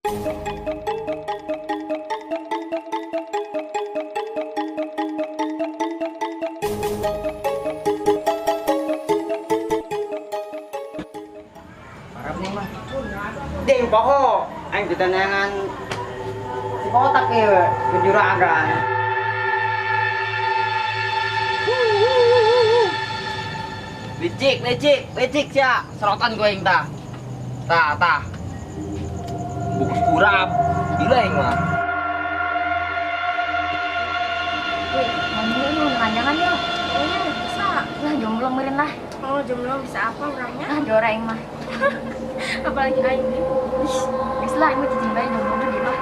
Parah nih mah. Ding pokok, aing ditanangan si kotak ya, kejuragan. Licik ya, serotan gue yang tah. Tah. Bukus kurap, gila yang mah. Wih, ngomongin lu jangan ya. Kayaknya bisa. Lah jomblo meureun lah. Oh, jomblo bisa apa orangnya? Ah jora aing mah. Apalagi aing nih. Ih, geus lah aing mah cicing bae jomblo mah di mah.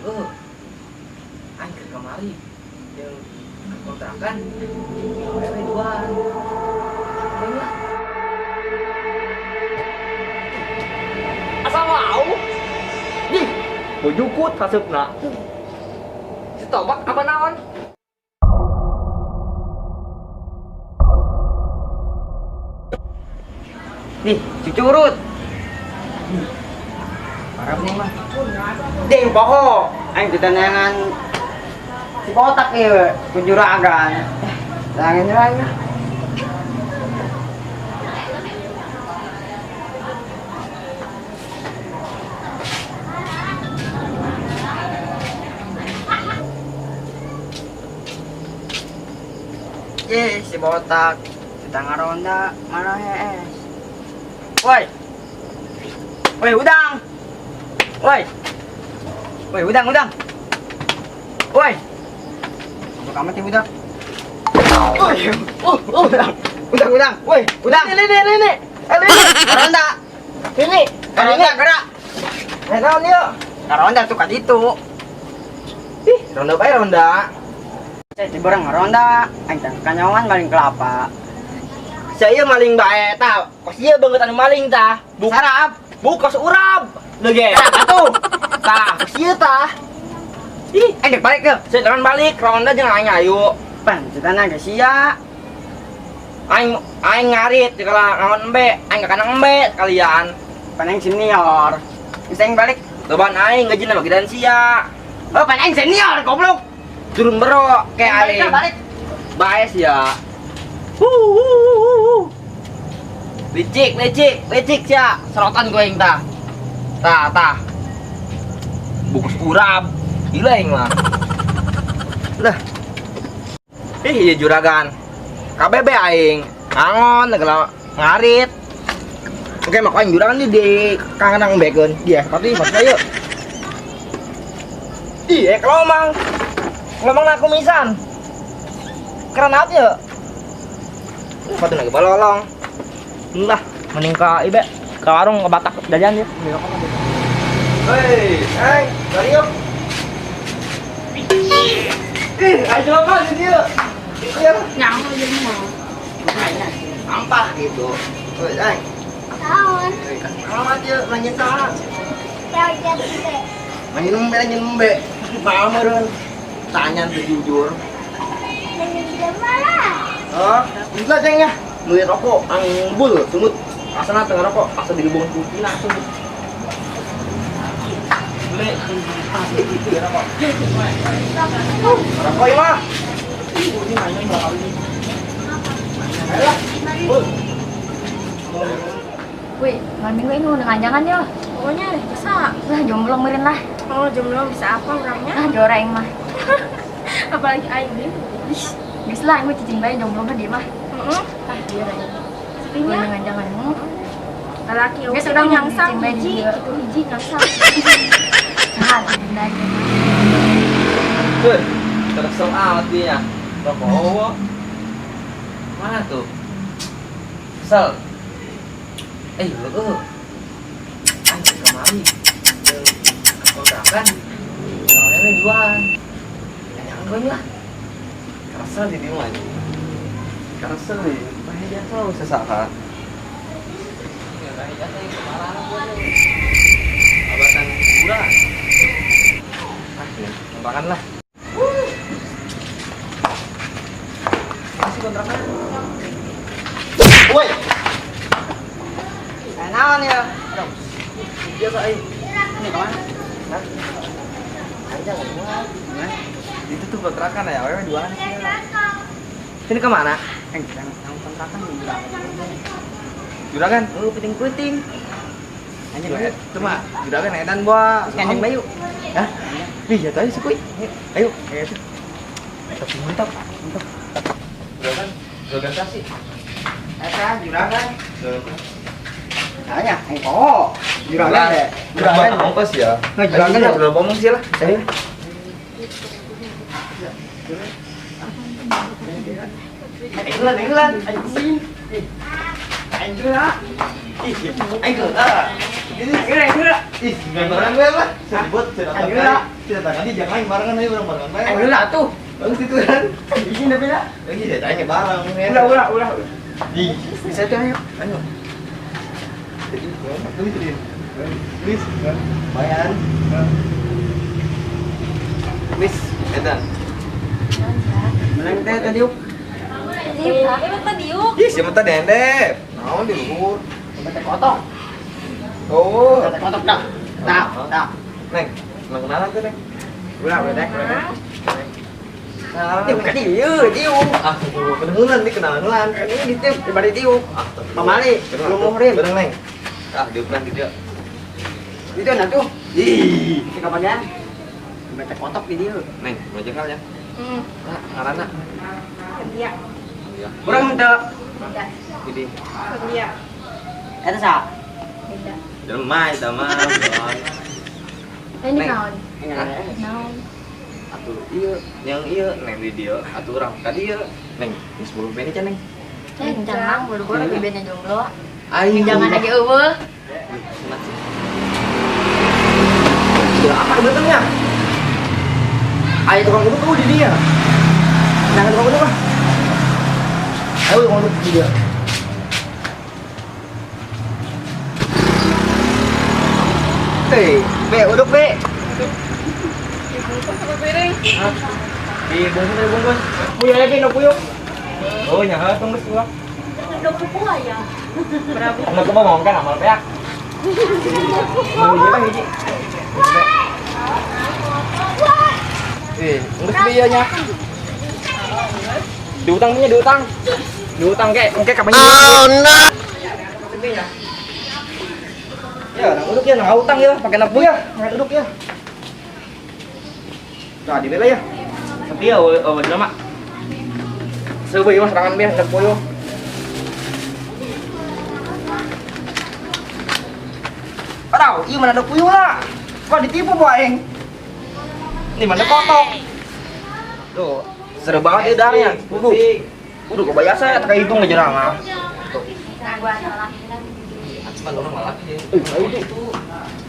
Lu aing ke kamari yang kontrakan gawe duaan. Asal mau nih bojukut hasupna si tobak apa naon nih cucurut parah nih mah ding pokok aing ditanangan si kotak ya kejuragan jangan lagi si botak kita ngaronda mana es woi udang woi udang woi apa kamu sih budak udang woi udang ini ngaronda ini gerak naon yuk ngaronda tuh kan itu ih ronda bae ronda saya bareng ronda, aing kanyawan maling kelapa. Saya maling bae tah. Pas ieu banget anu maling tah. Sarap, bukos urab. Lege, atuh. Tah, pas ieu tah. Ih, aing balik ke. Saya jalan balik ronda jeung aing ayu. Pan, ceutana geus sia. Aing ngarit di kala naon embe, aing ka kanang embe sekalian. Pan aing senior. Bisa aing balik. Loban aing ngejina bagian sia. Oh, pan aing senior goblok. Turun bero kayak aing baes ya licik ya serotan gue yang tah bukus urap gila yang mah lah iya juragan KBB aing angon negala ngarit oke mak aing juragan di kangenang bekeun dia tapi ayo iya kalau mang ngomong aku misan keren aja patu lagi balolong entah mending ke ibe ke warung ke Batak jajan dia hei dari yuk ayo apa sih dia Nyang jadi mau. sampah gitu hei Tahun. alamat yuk lanjut tangan Jajan teh. lanjut nembe meren tanya tuh jujur oh enggak cengnya nulis rokok angbul sumut asana tengah rokok asa di lubung putih langsung beli asli gitu ya rokok rokok ya mah ini mainnya berapa kali ayolah Wih, malam minggu ini udah jangan ya. Pokoknya bisa. Lah jomblo meureun lah. Oh, jomblo bisa apa orangnya? Ah jora aing mah. Apalagi aing nih. Ih, geus lah aing mah cicing bae jomblo mah di mah. Heeh. Ah jora aing. Sepinya Jangan jangan. laki Geus oke urang yang sang cicing bae di hiji dieu. itu hiji kasar. Sahat bunda aja. tuh tersel amat dia rokok mana tuh sel lu anjir kemari kontrakan ngawalnya duaan jangan gue lah kerasa di rumah aja kerasa nih pakai jatuh sesaka pakai jatuh yang kemarin abatan bulan makan lah masih kontrakan woi naon ya. Biasa aing. Ini kemana? Hah? Aja ngomong. Itu tuh kontrakan ya, wewe duaan sih. Ini kemana? Yang kontrakan di Juragan. Juragan? Oh, puting-puting. Anjir, cuma Juragan edan gua anjing bayu. Hah? Ih, jatuh aja sekuy. Ayo, ayo. Tapi mantap, mantap. Juragan kasih. Juragan. Tanya, oh, Juragan deh. Juragan ongkos ya. Nggak Juragan ya, udah ngomong sih lah. Ayo. Iklan. Anjing. Anjing lah. Anjing lah. Ini kira. Ih, barang gue lah. Sebut cerita. Kita tadi jangan main barengan aja bareng-barengan. Anjing lah tuh. Bagus itu kan. Di sini beda. Lagi dia tanya bareng. Udah. Di bisa tuh ayo. Ayo. Please. Bayan. Please, edan. Mana teh tadi yuk? Tadi yuk. Ih, siapa tadi endep? Naon di luhur? Teh kotok. Oh, teh kotok dah. Dah. Neng, kenalan tuh, Neng. Udah, Neng. Nah, diu. Ah, kedengeran nih kenalan. Ini ditiu, dibari tiu. Pamali, belum muhrim. Bener, Neng. Ah, diulang gitu. Itu nah tuh. Ih, kapannya? Teh kotok di dieu. Neng, mau jengkal ya? Nah, karena Iya. kurang minta Beda. jadi Iya. eta sa Beda. jelema eta mah Ini Neng. naon? Hah? Naon? atuh ieu yang ieu neng di dieu atuh urang ka dieu neng geus 10 menit can neng Jangan buru-buru lagi beda jomblo. aing Jangan lagi eueuh. ya apa betulnya ayo tukang uduk tuh di dia jangan tukang uduk lah ayo tukang uduk di dia Be, uduk be. Hah? Dibungkus. Puyuh lagi, no puyuh. Oh, nyaha tong geus ulah. Udah kupu ya. Berapa? Ano ko ngomong kan amal peak. Mau hiji. Geus dia nya. Diutang punya diutang. Diutang ke kapan Oh no. Ya, nang uduk ya, nang utang ya, pakai nabu ya, pakai uduk ya. Nah, di bela ya. Tapi ya, jelema. Seubeuh mah serangan be hendak puyuh. Aduh, ieu mana ada puyuh lah. Kok ditipu po aing. Ini mana kotok. Tuh, seru banget edarnya. Udah kok bayar saya tak hitung aja mah. Tuh. Gua salah. Cuman orang malah.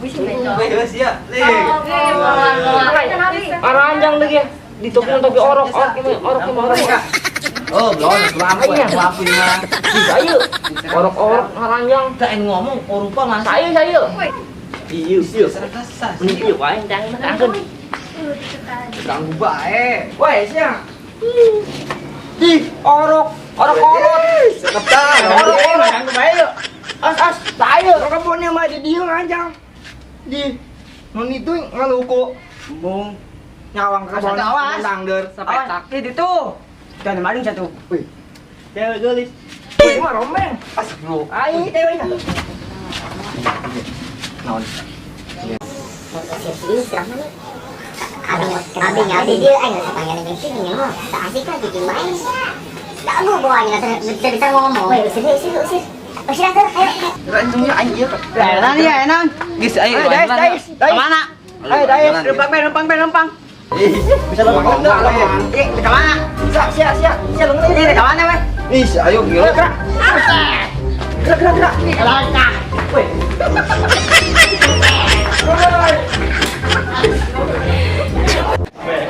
Bisa bedo. Wes ya. Aranjang lagi ya. Di topi orok gimana? Oh, belum lampunya. Bisa yuk. Orok aranjang. Kain ngomong rupa Mas. Saya. Iya. Ini yuk wae jangan angkeun. Ganggu bae. Weh, sia. Ih, orok. Seketan. Orok. Ganggu bae yuk. As, saya. Kebunnya mah di dieu anjang. Di non itu ngaluku. Bung. Nyawang ke kebun. Langder. Sepetak. Itu tuh. Dan maling satu. Wih. Cewek gelis. Wih, mah rombeng. Astagfirullah. Ai, ceweknya. Naon? Abi dia ay nasa pangalan ng sini mo. Sa asik ka di main. Tago bo ay nasa bisa ngomong. Usir. Usir aja. Ayo. Ranjungnya anjir. Enan ya, enan. Gis ayo. Kemana? Ayo, Dais. Lempang. Bisa lempang enggak? Ke mana? Sia lempang. Ini ke mana, weh? Ih, ayo gila. Gerak. Langkah. Weh.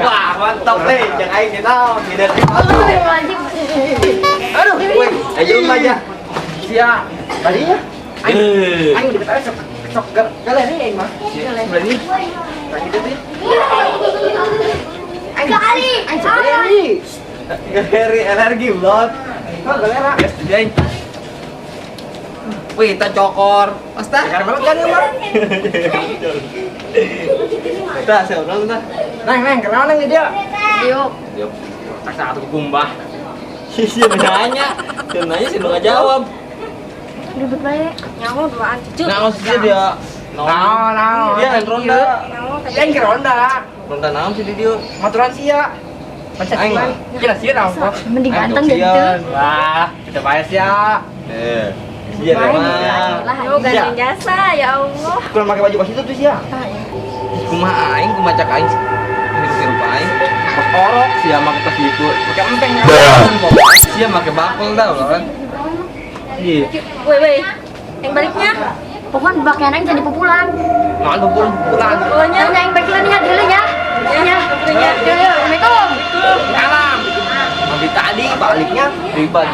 Wah, mantap nih. Jangan aing kenal, tidak Aduh, weh, ayo aja. Sia. Tadinya aing di kata sok galeri aing mah. Galeri. Lagi teh. Galeri energi blot. Oh, galera. Yes, jadi. Wih, kita cokor. Pasta. Sekarang banget kan Umar. Kita siapa dong kita? Neng, kenal neng dia. Yuk. Dia tak satu kumbah. Iya nanya. Dia nanya sih lu nggak jawab. Ribet baik. Nyawa duaan cucu. Nah, maksudnya dia. Nah. Dia yang ronda. Yang ke ronda. Ronda naon sih di dia? Motoran sia. Macam Aing. mana? Kira sia apa? Mending ganteng Aing, gitu. Wah, kita bayar sia. Iya deh mah. Lu gantiin jasa, ya Allah. Kurang pakai baju pas itu tuh sia. Kumaha aing, kumacak aing. Hirup-hirup aing. Orok sia make tas gitu. Pakai empeng. Sia make bakul tau kan. Iya. Woi. Yang baliknya? Pokoknya pakaian aing jadi populan. Nah, pulang. Pokoknya Yang baiklah nih dulu ya. Ya. Assalamualaikum. Salam. Nanti tadi baliknya ribet.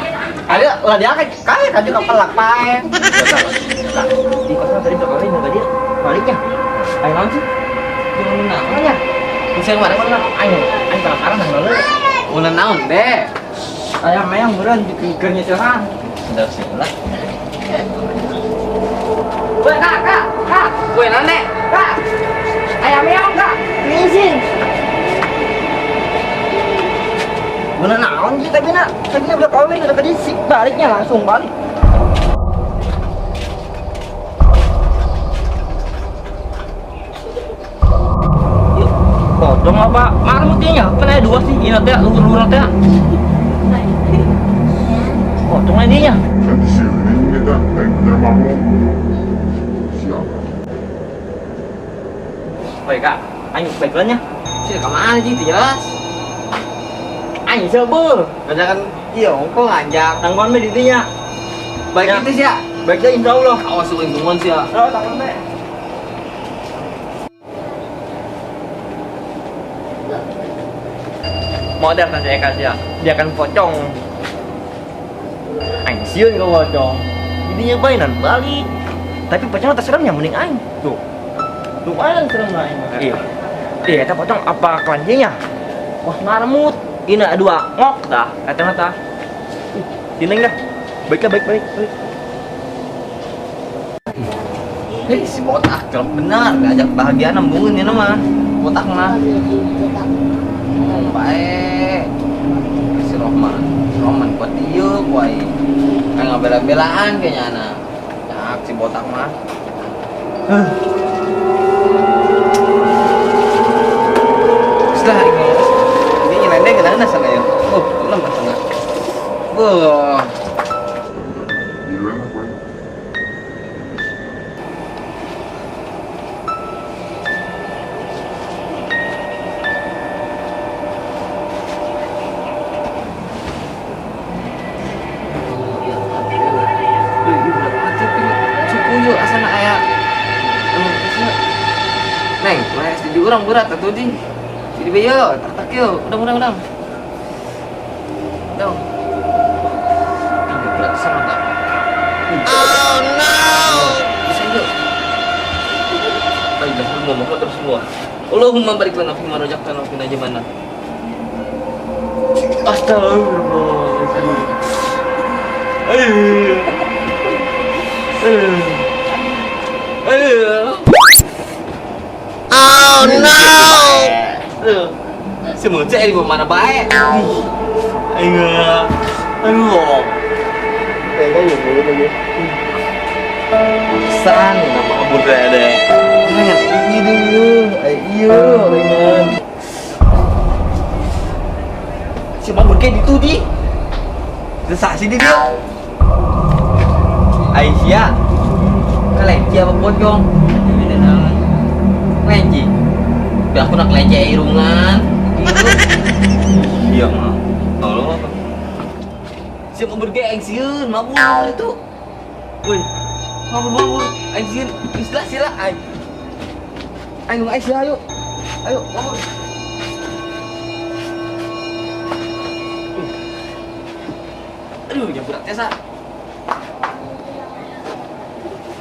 Ada lah dia kayak kan juga pelak pae. Di kosan tadi berapa kali nggak dia baliknya? Ayo naon sih? Gimana namanya? Bisa mana? Ayo penasaran nang lalu. Mau naon deh? Ayam ayam beneran dipikirnya curang. Udah sih lah. Woi kak. Woi nane. Kak. Ayam ayam kak. Izin. Bener naon sih tapi udah kawin udah kedisik baliknya langsung balik. Kodong apa? Marmutnya apa dua sih? Ini teh luhur teh. Kodong dia. Dan di sini kita naiknya mau siap. Baik kak, ayo baiklannya. Sih kemana sih jelas? Ayo sebel, ngajakan iya kok ngajak tanggon be didinya. Baik itu sih ya. Baiknya insya Allah. Awas lu hitungan sih ya. Oh tanggon be. Modern kan saya kasih ya. Dia akan pocong. Aing sieun kau pocong. Didinya bainan balik. Tapi pocong tak serem yang mending aing. Tuh. Lumayan serem aing. Iya. Iya, eta pocong apa kelanjingnya? Wah, marmut. Ini dua ngok dah, kata-kata. Dineng dah. Baik. Hei, si botak, kalau benar, ngajak bahagia nembungin ini mah. Botak mah. Baik. Si Roman kuat dia, kuai. Kayak ngabela-belaan kayaknya anak. Nah, si botak mah. Sudah ini nyelendeng ke sana sana ya. Oh, lemah sana. Wah. Gimana gue? Suku yuk asana aya. Neng, mana di urang berat atuh di. Jadi bayo, tak yuk. Udang. Dong. Ini berat sama tak? Oh no. Bisa yuk. Baiklah, semua terus semua. Allahumma barik lana fi ma razaqtana wa qina adzabannar. Astagfirullah. Oh no. Semua cek di mana baik. Aduh. Tega ya boleh lagi. San nama abur ada. Ingat ini dulu. Ayo, ingat. Si abur kayak itu di. Desak sini dia. Aisyah. Kelenci apa pocong? Kelenci. Udah aku nak kelenci irungan. Iya mah. Tolong apa? Siapa bergeng sieun, mabur itu. Woi. Mabur. Anjir, istilah sila ai. Ayo Aisyah ayo. Ayo, mabur. Aduh, jam berat ya,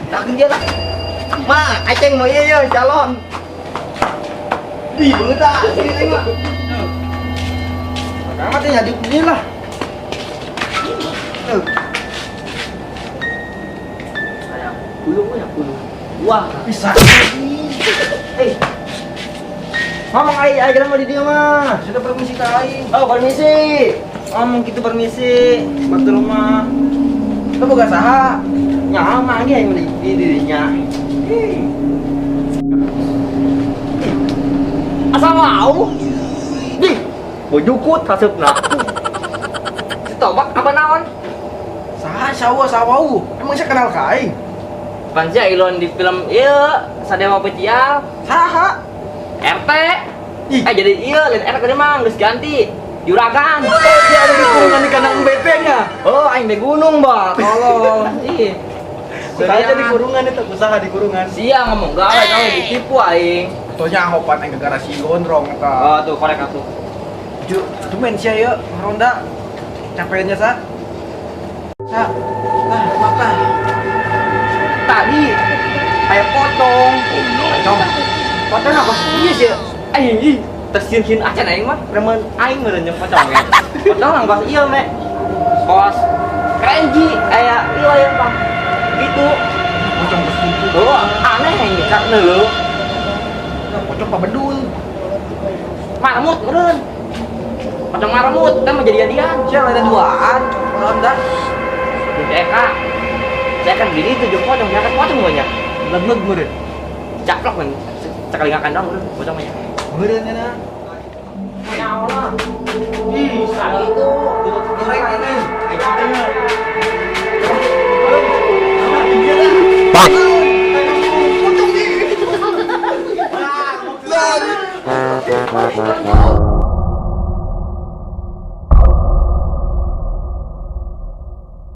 tak dia lah. Ma, aceng mau iya calon. Di beunta, sini mah. Kamu teh jadi begini lah. Pulung ya, pulung. Wah, Bisa. Ngomong ai jalan mau di dia mah. Sudah permisi ka aing. Oh, permisi. Ngomong gitu permisi. Batu rumah. Itu boga saha? Nyaho mah dia yang beli di dirinya. asal mau. Di, bojukut hasupna. Ditobak apa naon? Saha sawau? Emang saya kenal ka aing? Pan sia ilon di film ieu Sadewa Petial. Saha? RT. Jadi ieu lain RT tadi mah geus ganti. Juragan. Dia ada di kurungan di kandang bebeknya. Oh, aing di gunung, Mbak. Tolong. Ih. Saya di kurungan itu, usaha di kurungan. Sia ngomong gawe ditipu aing. Tonya hopan aing gara si gondrong eta. Oh tuh korek atuh. Ju, tumen sia yeuh ronda. Capeknya sa. Sa. Makan. Tadi kayak potong. Potong. Potong apa sih sih? Aing ih, tersiun-siun acan aing mah. Remen aing meureun jeung pocong ya. Pocong lang pas ieu me. Kos kenji aya ieu aya Pak. Gitu. Pocong bersumpu. Oh, aneh yang nyikat neuleuh. Pocong pabedul. Marmut meureun. Pocong marmut, kan mau jadi-jadian. Siapa ada duaan? Ronda. Eka. Saya kan gini tujuh pocong, ya kan pocong banyak. Lemeg meureun. Caplok kan. Sekali ngakan dong meureun pocong banyak. Meureun cenah. Nyawa. Ih, sakit itu. Goreng ini. Pak.